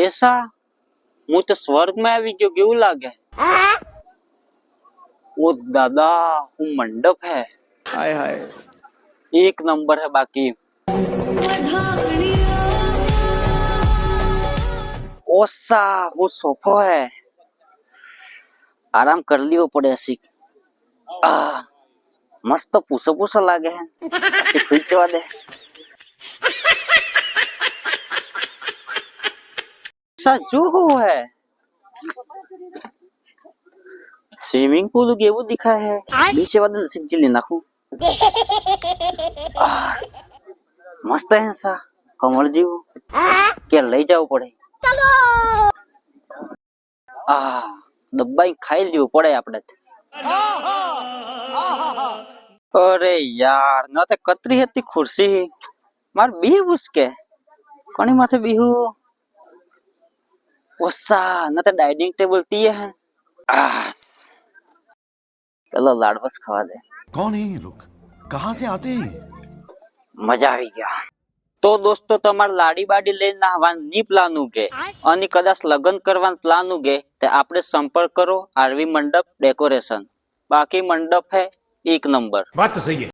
ऐसा હું તો સ્વર્ગમાં આવી ગયો કેવું લાગે। ओ दादा હું મંડપ है हाय हाय एक नंबर है बाकी। ओसा वो सोफो है आराम कर लियो पड़े ऐसी मस्त पूछो पूछो लागे है ऐसी खींचवा दे ऐसा जो हो है स्विमिंग पूल केवू दिखा है नीचे वाले सिंचली नाखू मस्त है ऐसा कमल जीव क्या लई जाओ पड़े दबाई खाई लेવું પડે આપણે। अरे यार न ते कतरी હતી ખુરશી માર બીહું ઉસકે કોની માથે બીહું ઓસા ન તે ડાઇનિંગ ટેબલ તીએ है चलो लाडवस खावा दे। कौन है ये लोग कहाँ से आते हैं मजा આવી ગયા। તો દોસ્તો તમાર લાડી બાડી લઈને નાહવાનું ની પ્લાન ઉગે અને કદાચ લગ્ન કરવાનું પ્લાન ઉગે તો આપણે સંપર્ક કરો આરવી મંડપ ડેકોરેશન बाकी मंडप है एक नंबर। बात तो सही है।